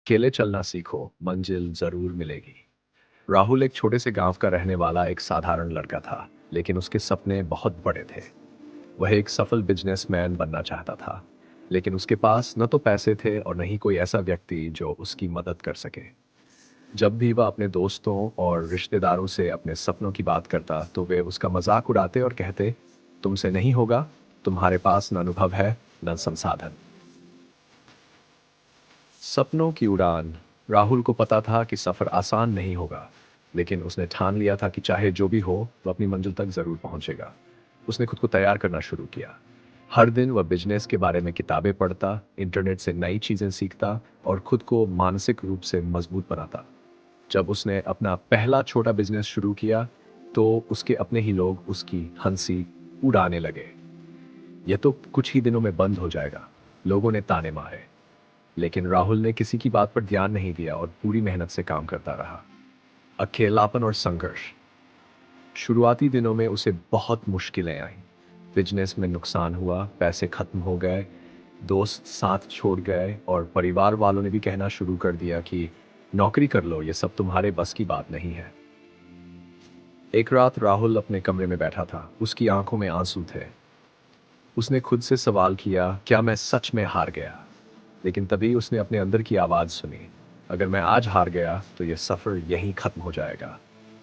अकेले चलना सीखो, मंजिल जरूर मिलेगी। राहुल एक छोटे से गांव का रहने वाला एक साधारण लड़का था, लेकिन उसके सपने बहुत बड़े थे। वह एक सफल बिजनेसमैन बनना चाहता था, लेकिन उसके पास न तो पैसे थे और न ही कोई ऐसा व्यक्ति जो उसकी मदद कर सके। जब भी वह अपने दोस्तों और रिश्तेदारों से अपने सपनों की बात करता, तो वे उसका मजाक उड़ाते और कहते, तुमसे नहीं होगा, तुम्हारे पास न अनुभव है, न संसाधन। सपनों की उड़ान। राहुल को पता था कि सफर आसान नहीं होगा, लेकिन उसने ठान लिया था कि चाहे जो भी हो, वह अपनी मंजिल तक जरूर पहुंचेगा। उसने खुद को तैयार करना शुरू किया। हर दिन वह बिजनेस के बारे में किताबें पढ़ता, इंटरनेट से नई चीजें सीखता और खुद को मानसिक रूप से मजबूत बनाता। जब उसने अपना पहला छोटा बिजनेस शुरू किया, तो उसके अपने ही लोग उसकी हंसी उड़ाने लगे। यह तो कुछ ही दिनों में बंद हो जाएगा, लोगों ने ताने मारे। लेकिन राहुल ने किसी की बात पर ध्यान नहीं दिया और पूरी मेहनत से काम करता रहा। अकेलापन और संघर्ष। शुरुआती दिनों में उसे बहुत मुश्किलें आईं। बिजनेस में नुकसान हुआ, पैसे खत्म हो गए, दोस्त साथ छोड़ गए और परिवार वालों ने भी कहना शुरू कर दिया कि नौकरी कर लो, ये सब तुम्हारे बस की बात नहीं है। एक रात राहुल अपने कमरे में बैठा था, उसकी आंखों में आंसू थे। उसने खुद से सवाल किया, क्या मैं सच में हार गया? लेकिन तभी उसने अपने अंदर की आवाज सुनी, अगर मैं आज हार गया तो यह सफर यहीं खत्म हो जाएगा,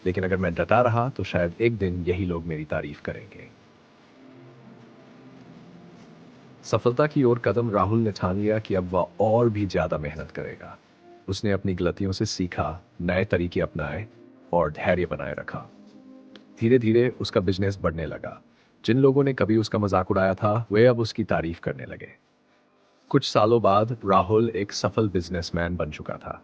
लेकिन अगर मैं डटा रहा तो शायद एक दिन यही लोग मेरी तारीफ करेंगे। सफलता की ओर कदम राहुल ने ठान लिया कि अब वह और भी ज्यादा मेहनत करेगा। उसने अपनी गलतियों से सीखा, नए तरीके अपनाए और धैर्य बनाए रखा। धीरे धीरे उसका बिजनेस बढ़ने लगा। जिन लोगों ने कभी उसका मजाक उड़ाया था, वे अब उसकी तारीफ करने लगे। कुछ सालों बाद राहुल एक सफल बिजनेसमैन बन चुका था।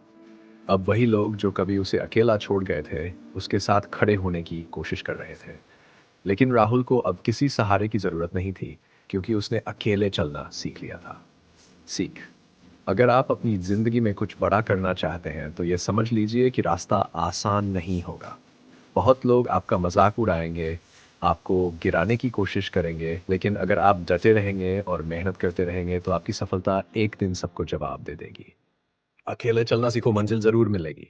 अब वही लोग जो कभी उसे अकेला छोड़ गए थे, उसके साथ खड़े होने की कोशिश कर रहे थे। लेकिन राहुल को अब किसी सहारे की जरूरत नहीं थी, क्योंकि उसने अकेले चलना सीख लिया था। सीख। अगर आप अपनी जिंदगी में कुछ बड़ा करना चाहते हैं, तो यह समझ लीजिए कि रास्ता आसान नहीं होगा। बहुत लोग आपका मजाक उड़ाएंगे, आपको गिराने की कोशिश करेंगे, लेकिन अगर आप डटे रहेंगे और मेहनत करते रहेंगे, तो आपकी सफलता एक दिन सबको जवाब दे देगी। अकेले चलना सीखो, मंजिल जरूर मिलेगी।